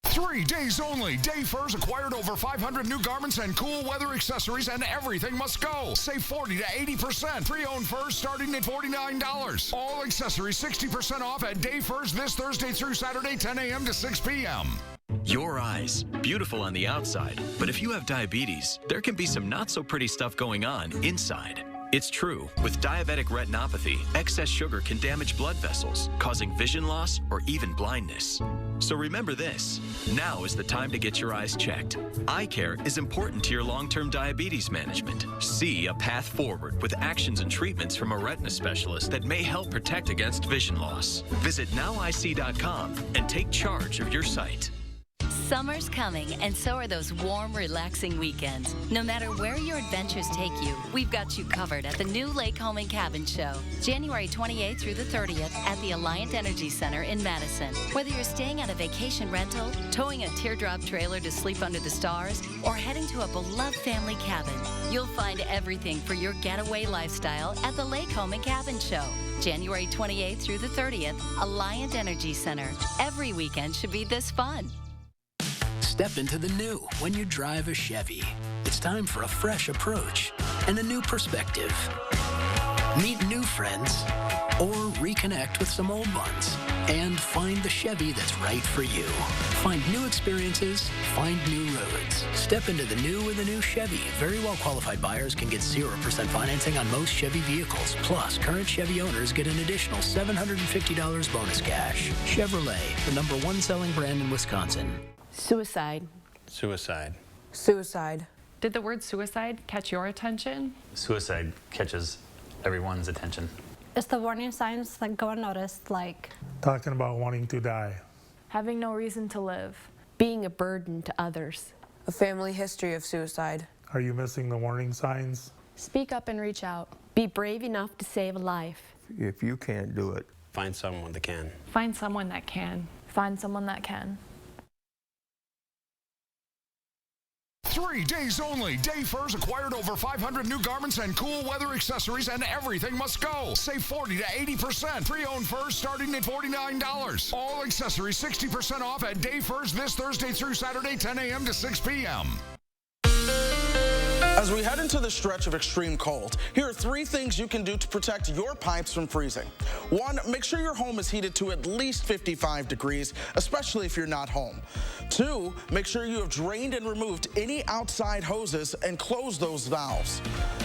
3 days only. Day Furs acquired over 500 new garments and cool weather accessories, and everything must go. Save 40 to 80%. Pre-owned furs starting at $49. All accessories 60% off at Day Furs this Thursday through Saturday, 10 a.m. to 6 p.m. Your eyes, beautiful on the outside, but if you have diabetes, there can be some not so pretty stuff going on inside. It's true. With diabetic retinopathy, excess sugar can damage blood vessels, causing vision loss or even blindness. So remember this, now is the time to get your eyes checked. Eye care is important to your long-term diabetes management. See a path forward with actions and treatments from a retina specialist that may help protect against vision loss. Visit nowic.com and take charge of your sight. Summer's coming, and so are those warm, relaxing weekends. No matter where your adventures take you, we've got you covered at the new Lake Home and Cabin Show, January 28th through the 30th at the Alliant Energy Center in Madison. Whether you're staying at a vacation rental, towing a teardrop trailer to sleep under the stars, or heading to a beloved family cabin, you'll find everything for your getaway lifestyle at the Lake Home and Cabin Show, January 28th through the 30th, Alliant Energy Center. Every weekend should be this fun. Step into the new when you drive a Chevy. It's time for a fresh approach and a new perspective. Meet new friends or reconnect with some old ones and find the Chevy that's right for you. Find new experiences, find new roads. Step into the new with a new Chevy. Very well qualified buyers can get 0% financing on most Chevy vehicles. Plus, current Chevy owners get an additional $750 bonus cash. Chevrolet, the #1 selling brand in Wisconsin. Suicide. Suicide. Suicide. Did the word suicide catch your attention? Suicide catches everyone's attention. It's the warning signs that go unnoticed, like talking about wanting to die, having no reason to live, being a burden to others, a family history of suicide. Are you missing the warning signs? Speak up and reach out. Be brave enough to save a life. If you can't do it, find someone that can. Find someone that can. Find someone that can. 3 days only. Day Furs acquired over 500 new garments and cool weather accessories, and everything must go. Save 40 to 80%. Pre-owned furs starting at $49. All accessories 60% off at Day Furs this Thursday through Saturday, 10 a.m. to 6 p.m. As we head into the stretch of extreme cold, here are 3 things you can do to protect your pipes from freezing. 1, make sure your home is heated to at least 55 degrees, especially if you're not home. 2, make sure you have drained and removed any outside hoses and close those valves.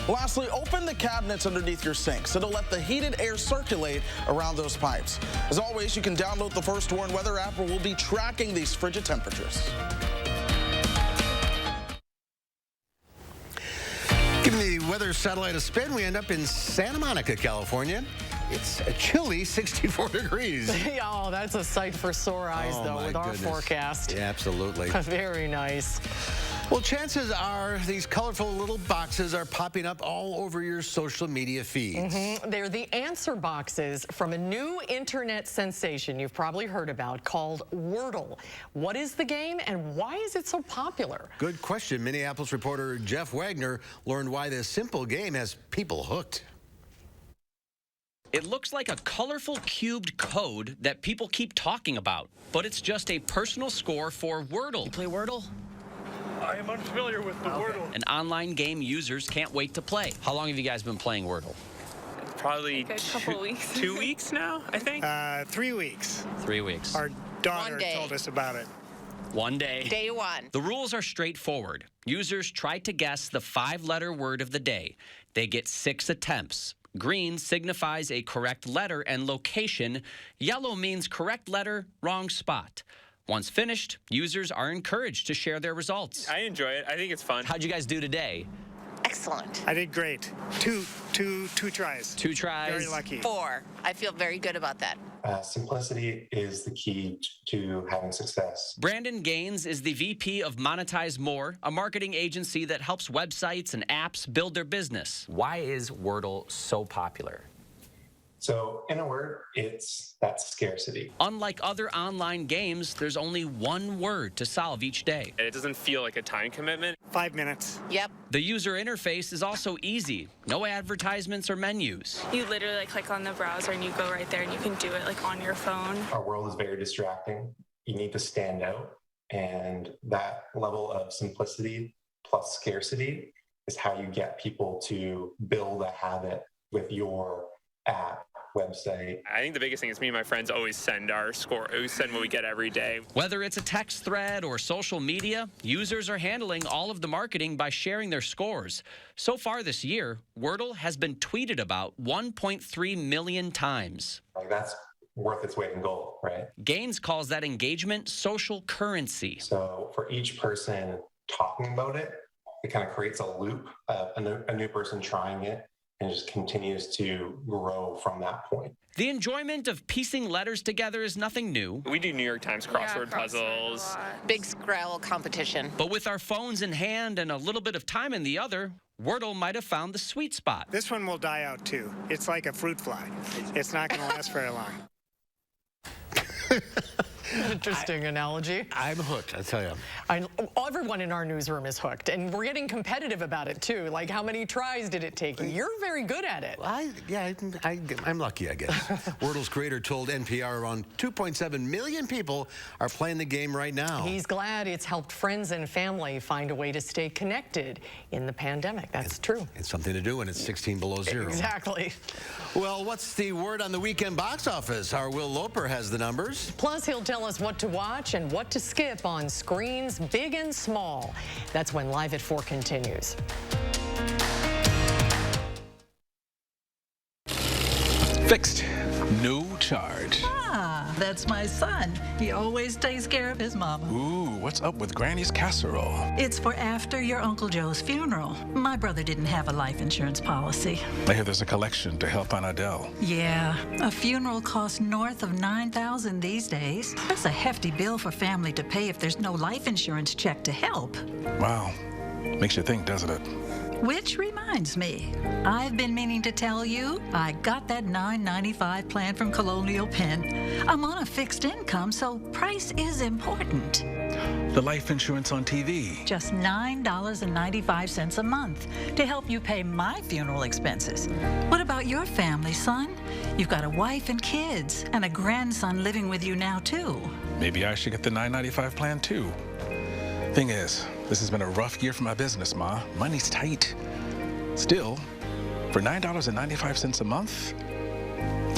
Lastly, open the cabinets underneath your sinks. It'll let the heated air circulate around those pipes. As always, you can download the First Warn Weather app where we'll be tracking these frigid temperatures. Giving the weather satellite a spin, we end up in Santa Monica, California. It's a chilly 64 degrees. Oh, that's a sight for sore eyes, though, with our forecast. Yeah, absolutely. Very nice. Well, chances are these colorful little boxes are popping up all over your social media feeds. They're the answer boxes from a new internet sensation you've probably heard about called Wordle. What is the game and why is it so popular? Good question. Minneapolis reporter Jeff Wagner learned why this simple game has people hooked. It looks like a colorful cubed code that people keep talking about, but it's just a personal score for Wordle. You play Wordle? I am unfamiliar with the Wordle. An online game users can't wait to play. How long have you guys been playing Wordle? Probably a couple weeks. 2 weeks now, I think. 3 weeks. 3 weeks. Our daughter told us about it. One day. Day 1. The rules are straightforward. Users try to guess the 5-letter word of the day. They get 6 attempts. Green signifies a correct letter and location. Yellow means correct letter, wrong spot. Once finished, users are encouraged to share their results. I enjoy it. I think it's fun. How'd you guys do today? Excellent. I did great. Two tries. 2 tries. Very lucky. 4. I feel very good about that. Simplicity is the key to having success. Brandon Gaines is the VP of Monetize More, a marketing agency that helps websites and apps build their business. Why is Wordle so popular? So, in a word, it's that scarcity. Unlike other online games, there's only one word to solve each day. It doesn't feel like a time commitment. 5 minutes. Yep. The user interface is also easy. No advertisements or menus. You literally click on the browser and you go right there and you can do it on your phone. Our world is very distracting. You need to stand out. And that level of simplicity plus scarcity is how you get people to build a habit with your app, website. I think the biggest thing is me and my friends always send our score. We send what we get every day. Whether it's a text thread or social media, users are handling all of the marketing by sharing their scores. So far this year, Wordle has been tweeted about 1.3 million times. That's worth its weight in gold, right? Gaines calls that engagement social currency. So for each person talking about it, it kind of creates a loop, a new person trying it, and just continues to grow from that point. The enjoyment of piecing letters together is nothing new. We do New York Times crossword puzzles. Big Scrabble competition. But with our phones in hand and a little bit of time in the other, Wordle might have found the sweet spot. This one will die out too. It's like a fruit fly. It's not going to last very long. Interesting analogy. I'm hooked, I tell you. Everyone in our newsroom is hooked, and we're getting competitive about it, too. Like, how many tries did it take you? You're very good at it. I'm lucky, I guess. Wordle's creator told NPR around 2.7 million people are playing the game right now. He's glad it's helped friends and family find a way to stay connected in the pandemic. That's true. It's something to do when it's 16 below zero. Exactly. Well, what's the word on the weekend box office? Our Will Loper has the numbers. Plus, he'll tell us what to watch and what to skip on screens big and small. That's when Live at 4 continues. Fixed. No charge. Ah, that's my son. He always takes care of his mama. Ooh, what's up with Granny's casserole? It's for after your Uncle Joe's funeral. My brother didn't have a life insurance policy. I hear there's a collection to help Aunt Adele. Yeah, a funeral costs north of $9,000 these days. That's a hefty bill for family to pay if there's no life insurance check to help. Wow. Makes you think, doesn't it? Which reminds me, I've been meaning to tell you, I got that $9.95 plan from Colonial Penn. I'm on a fixed income, so price is important. The life insurance on TV. Just $9.95 a month to help you pay my funeral expenses. What about your family, son? You've got a wife and kids, and a grandson living with you now, too. Maybe I should get the $9.95 plan, too. Thing is, This has been a rough year for my business, Ma. Money's tight. Still, for $9.95 a month,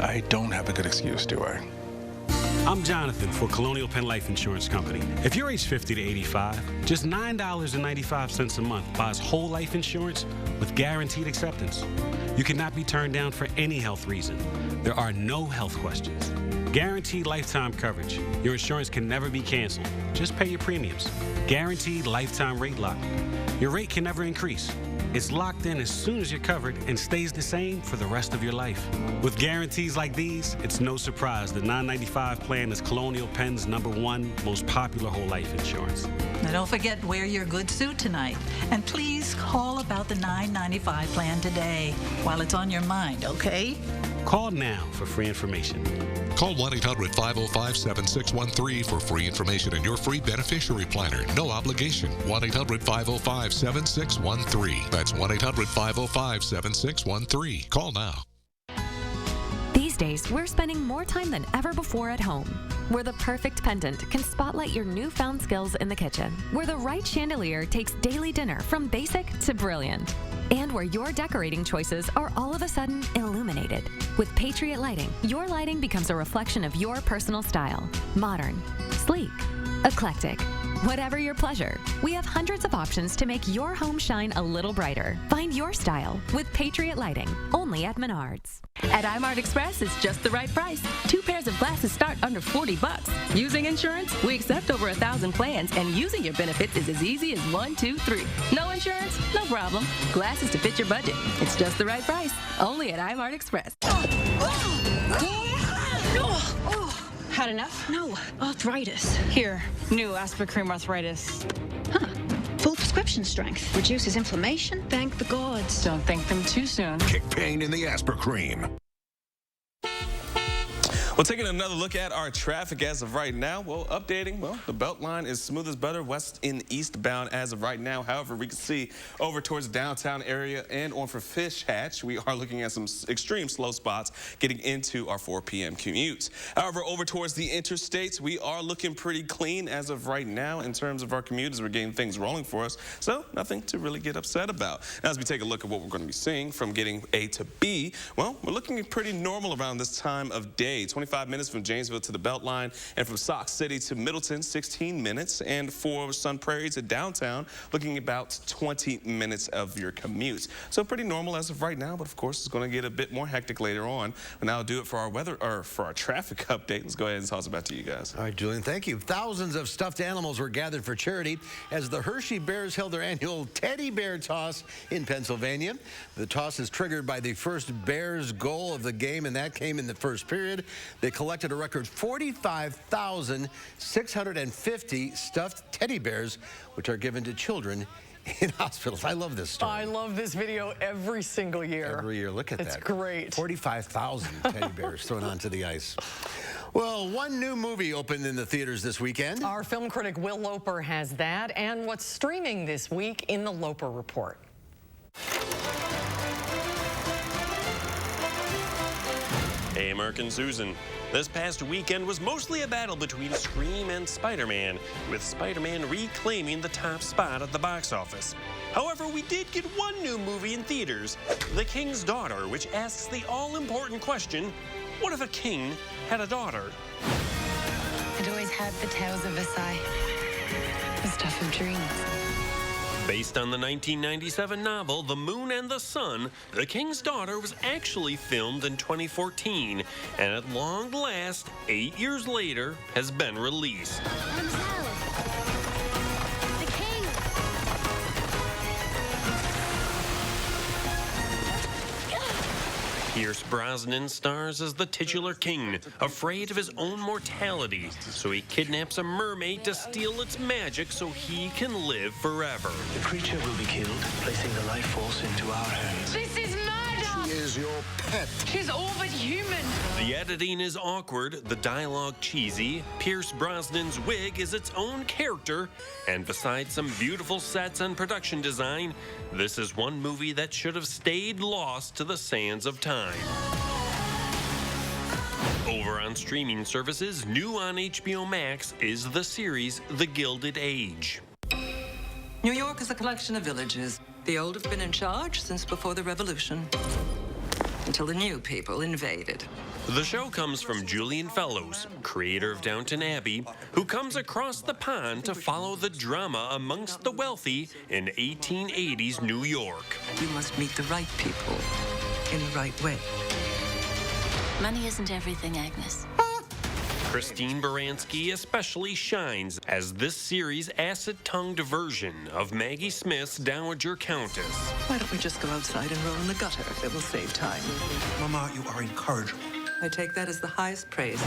I don't have a good excuse, do I? I'm Jonathan for Colonial Penn Life Insurance Company. If you're age 50 to 85, just $9.95 a month buys whole life insurance with guaranteed acceptance. You cannot be turned down for any health reason. There are no health questions. Guaranteed lifetime coverage. Your insurance can never be canceled. Just pay your premiums. Guaranteed lifetime rate lock. Your rate can never increase. It's locked in as soon as you're covered and stays the same for the rest of your life. With guarantees like these, it's no surprise the $9.95 plan is Colonial Penn's #1 most popular whole life insurance. Now don't forget, wear your good suit tonight. And please call about the $9.95 plan today while it's on your mind, okay? Call now for free information. Call 1-800-505-7613 for free information and your free beneficiary planner. No obligation. 1-800-505-7613. That's 1-800-505-7613. Call now. These days, we're spending more time than ever before at home. Where the perfect pendant can spotlight your newfound skills in the kitchen. Where the right chandelier takes daily dinner from basic to brilliant. And where your decorating choices are all of a sudden illuminated. With Patriot Lighting, your lighting becomes a reflection of your personal style. Modern, sleek, eclectic. Whatever your pleasure, we have hundreds of options to make your home shine a little brighter. Find your style with Patriot Lighting, only at Menards. At iMart Express, it's just the right price. 2 pairs of glasses start under $40. Using insurance, we accept over 1,000 plans, and using your benefits is as easy as 1, 2, 3. No insurance? No problem. Glasses to fit your budget. It's just the right price. Only at iMart Express. Had enough? No. Arthritis. Here, new Aspirin Arthritis. Huh. Full prescription strength. Reduces inflammation. Thank the gods. Don't thank them too soon. Kick pain in the Aspirin. Well, taking another look at our traffic as of right now. Well, updating. Well, the Beltline is smooth as butter west and eastbound as of right now. However, we can see over towards the downtown area and on for Fish Hatch, we are looking at some extreme slow spots getting into our 4 p.m. commutes. However, over towards the interstates, we are looking pretty clean as of right now in terms of our commute as we're getting things rolling for us. So nothing to really get upset about. Now, as we take a look at what we're going to be seeing from getting A to B, well, we're looking pretty normal around this time of day. 25 minutes from Janesville to the Beltline, and from Sauk City to Middleton, 16 minutes. And for Sun Prairie to downtown, looking about 20 minutes of your commute. So pretty normal as of right now, but of course it's going to get a bit more hectic later on. And that'll do it for our weather, or for our traffic update. Let's go ahead and toss it back to you guys. All right, Julian, thank you. Thousands of stuffed animals were gathered for charity as the Hershey Bears held their annual Teddy Bear Toss in Pennsylvania. The toss is triggered by the first Bears goal of the game, and that came in the first period. They collected a record 45,650 stuffed teddy bears, which are given to children in hospitals. I love this story. I love this video every single year. Every year. Look at that. It's great. 45,000 teddy bears thrown onto the ice. Well, one new movie opened in the theaters this weekend. Our film critic Will Loper has that and what's streaming this week in the Loper Report. Hey, American Susan. This past weekend was mostly a battle between Scream and Spider-Man, with Spider-Man reclaiming the top spot at the box office. However, we did get one new movie in theaters, The King's Daughter, which asks the all-important question, what if a king had a daughter? I'd always had the tales of Versailles, the stuff of dreams. Based on the 1997 novel The Moon and the Sun, The King's Daughter was actually filmed in 2014, and at long last, 8 years later, has been released. Pierce Brosnan stars as the titular king, afraid of his own mortality, so he kidnaps a mermaid to steal its magic so he can live forever. The creature will be killed, placing the life force into our hands. This is murder! She is your pet. She's all but human. The editing is awkward, the dialogue cheesy, Pierce Brosnan's wig is its own character, and besides some beautiful sets and production design, this is one movie that should have stayed lost to the sands of time. Over on streaming services, new on HBO Max is the series The Gilded Age. New York is a collection of villages. The old have been in charge since before the Revolution, until the new people invaded. The show comes from Julian Fellows, creator of Downton Abbey, who comes across the pond to follow the drama amongst the wealthy in 1880s New York. You must meet the right people in the right way. Money isn't everything, Agnes. Christine Baranski especially shines as this series' acid-tongued version of Maggie Smith's Dowager Countess. Why don't we just go outside and roll in the gutter? It will save time. Mama, you are incorrigible. I take that as the highest praise.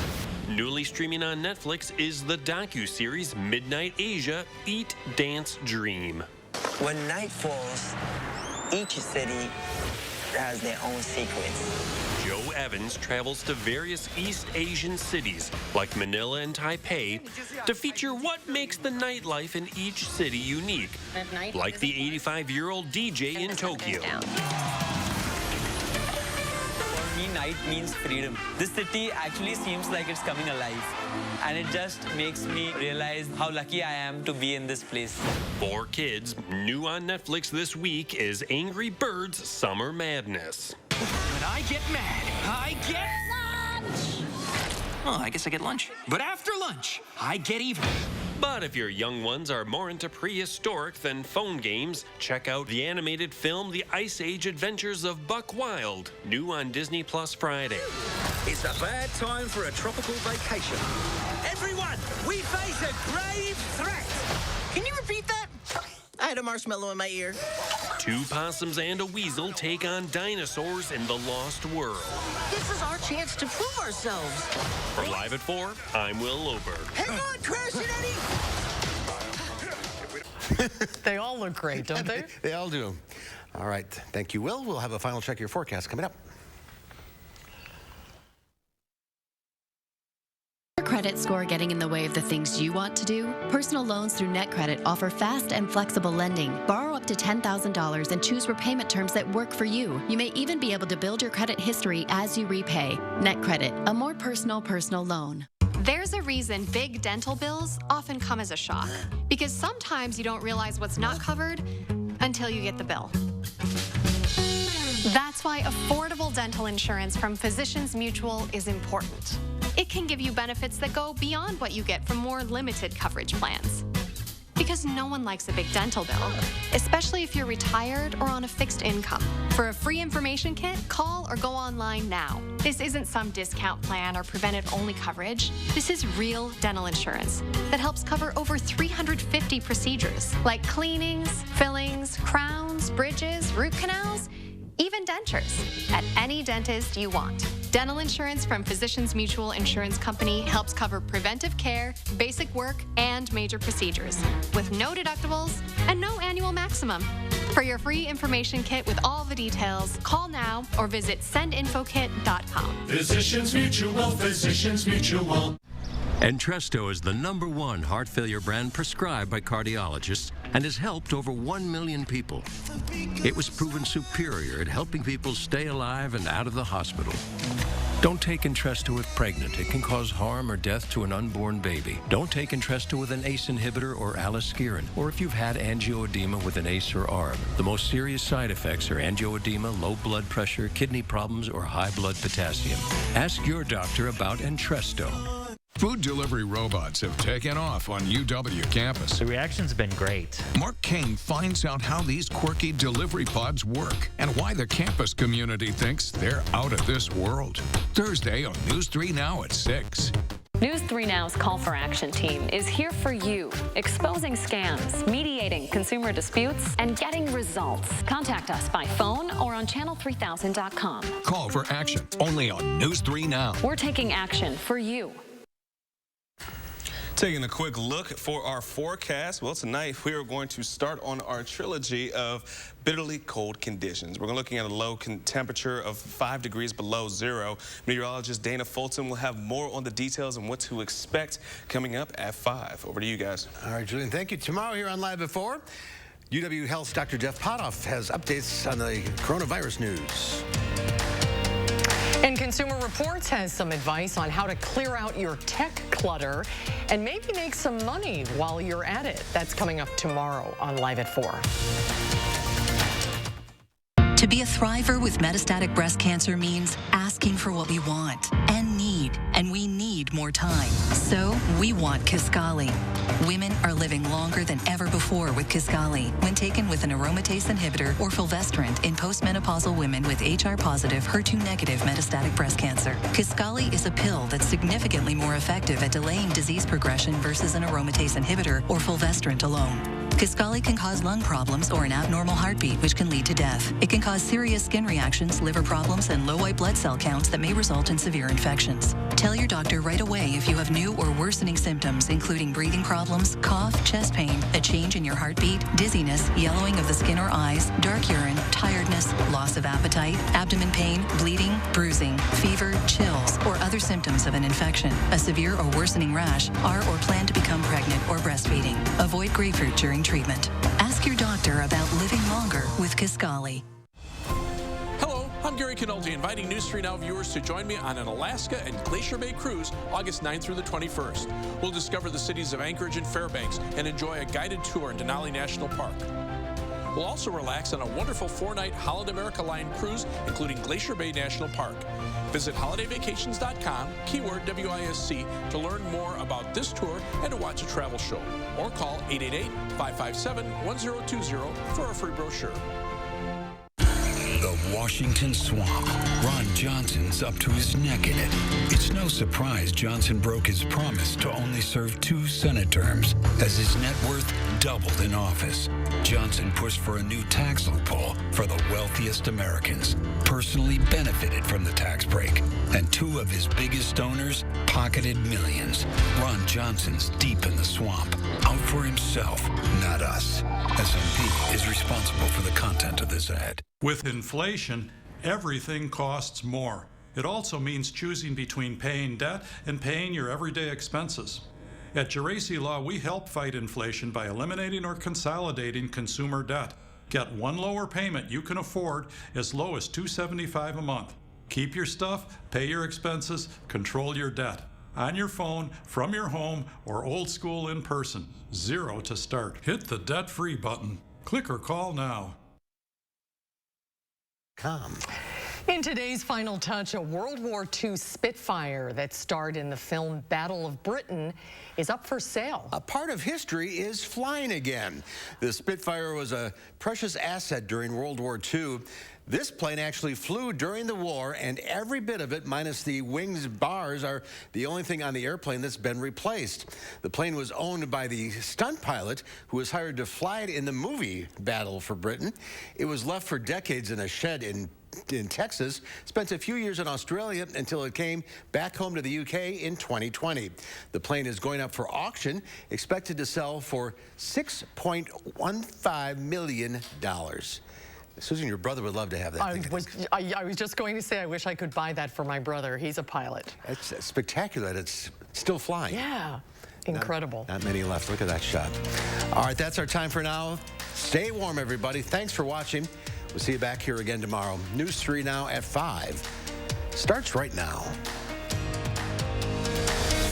Newly streaming on Netflix is the docuseries Midnight Asia, Eat, Dance, Dream. When night falls, each city has their own secrets. Joe Evans travels to various East Asian cities like Manila and Taipei to feature what makes the nightlife in each city unique, like the 85-year-old DJ in Tokyo. For me, night means freedom. This city actually seems like it's coming alive, and it just makes me realize how lucky I am to be in this place. For kids, new on Netflix this week is Angry Birds Summer Madness. When I get mad, I get lunch. Oh, I guess I get lunch. But after lunch, I get even. But if your young ones are more into prehistoric than phone games, check out the animated film The Ice Age Adventures of Buck Wild, new on Disney Plus Friday. It's a bad time for a tropical vacation. Everyone, we face a grave threat. Can you repeat that? I had a marshmallow in my ear. 2 possums and a weasel take on dinosaurs in the Lost World. This is our chance to prove ourselves. From Live at 4, I'm Will Lober. Hang on, Crash and Eddie! They all look great, don't they? They all do. All right. Thank you, Will. We'll have a final check of your forecast coming up. Credit score getting in the way of the things you want to do? Personal loans through NetCredit offer fast and flexible lending. Borrow up to $10,000 and choose repayment terms that work for you. You may even be able to build your credit history as you repay. NetCredit, a more personal loan. There's a reason big dental bills often come as a shock, because sometimes you don't realize what's not covered until you get the bill. That's why affordable dental insurance from Physicians Mutual is important. It can give you benefits that go beyond what you get from more limited coverage plans. Because no one likes a big dental bill, especially if you're retired or on a fixed income. For a free information kit, call or go online now. This isn't some discount plan or preventive-only coverage. This is real dental insurance that helps cover over 350 procedures, like cleanings, fillings, crowns, bridges, root canals, even dentures, at any dentist you want. Dental insurance from Physicians Mutual Insurance Company helps cover preventive care, basic work, and major procedures, with no deductibles and no annual maximum. For your free information kit with all the details, call now or visit sendinfokit.com. Physicians Mutual, Physicians Mutual. Entresto is the #1 heart failure brand prescribed by cardiologists and has helped over 1 million people. It was proven superior at helping people stay alive and out of the hospital. Don't take Entresto if pregnant. It can cause harm or death to an unborn baby. Don't take Entresto with an ACE inhibitor or aliskiren, or if you've had angioedema with an ACE or ARB. The most serious side effects are angioedema, low blood pressure, kidney problems, or high blood potassium. Ask your doctor about Entresto. Food delivery robots have taken off on UW campus. The reaction's been great. Mark Kane finds out how these quirky delivery pods work and why the campus community thinks they're out of this world. Thursday on News 3 Now at 6. News 3 Now's Call for Action team is here for you, exposing scams, mediating consumer disputes, and getting results. Contact us by phone or on channel3000.com. Call for Action only on News 3 Now. We're taking action for you. Taking a quick look for our forecast. Well, tonight we are going to start on our trilogy of bitterly cold conditions. We're looking at a low temperature of 5 degrees below zero. Meteorologist Dana Fulton will have more on the details and what to expect coming up at 5. Over to you guys. All right, Julian, thank you. Tomorrow here on Live at 4, UW Health's Dr. Jeff Potoff has updates on the coronavirus news. And Consumer Reports has some advice on how to clear out your tech clutter and maybe make some money while you're at it. That's coming up tomorrow on Live at 4. To be a thriver with metastatic breast cancer means asking for what we want and need, and we need more time. So we want Kisqali. Women are living longer than ever before with Kisqali when taken with an aromatase inhibitor or fulvestrant in postmenopausal women with HR-positive, HER2-negative metastatic breast cancer. Kisqali is a pill that's significantly more effective at delaying disease progression versus an aromatase inhibitor or fulvestrant alone. Kisqali can cause lung problems or an abnormal heartbeat, which can lead to death. It can cause serious skin reactions, liver problems, and low white blood cell counts that may result in severe infections. Tell your doctor right away if you have new or worsening symptoms, including breathing problems, cough, chest pain, a change in your heartbeat, dizziness, yellowing of the skin or eyes, dark urine, tiredness, loss of appetite, abdomen pain, bleeding, bruising, fever, chills, or other symptoms of an infection, a severe or worsening rash, are or plan to become pregnant or breastfeeding. Avoid grapefruit during treatment. Ask your doctor about living longer with Kisqali. Hello, I'm Gary Canoldi, inviting News 3 Now viewers to join me on an Alaska and Glacier Bay cruise August 9th through the 21st. We'll discover the cities of Anchorage and Fairbanks and enjoy a guided tour in Denali National Park. We'll also relax on a wonderful 4-night Holiday America Line cruise, including Glacier Bay National Park. Visit holidayvacations.com, keyword WISC, to learn more about this tour and to watch a travel show. Or call 888-557-1020 for a free brochure. The Washington Swamp. Ron Johnson's up to his neck in it. It's no surprise Johnson broke his promise to only serve 2 Senate terms as his net worth doubled in office. Johnson pushed for a new tax loophole for the wealthiest Americans, personally benefited from the tax break, and 2 of his biggest donors pocketed millions. Ron Johnson's deep in the swamp, out for himself, not us. SMP is responsible for the content of this ad. With inflation, everything costs more. It also means choosing between paying debt and paying your everyday expenses. At Geraci Law, we help fight inflation by eliminating or consolidating consumer debt. Get one lower payment you can afford as low as $275 a month. Keep your stuff, pay your expenses, control your debt. On your phone, from your home, or old school in person. 0 to start. Hit the debt-free button. Click or call now. In today's Final Touch, a World War II Spitfire that starred in the film Battle of Britain is up for sale. A part of history is flying again. The Spitfire was a precious asset during World War II. This plane actually flew during the war, and every bit of it, minus the wings bars, are the only thing on the airplane that's been replaced. The plane was owned by the stunt pilot who was hired to fly it in the movie Battle for Britain. It was left for decades in a shed in Texas, spent a few years in Australia until it came back home to the UK in 2020. The plane is going up for auction, expected to sell for $6.15 million. Susan, your brother would love to have that thing. I was just going to say, I wish I could buy that for my brother. He's a pilot. It's spectacular. It's still flying. Yeah, incredible. Not many left. Look at that shot. All right, that's our time for now. Stay warm, everybody. Thanks for watching. We'll see you back here again tomorrow. News 3 Now at 5 starts right now.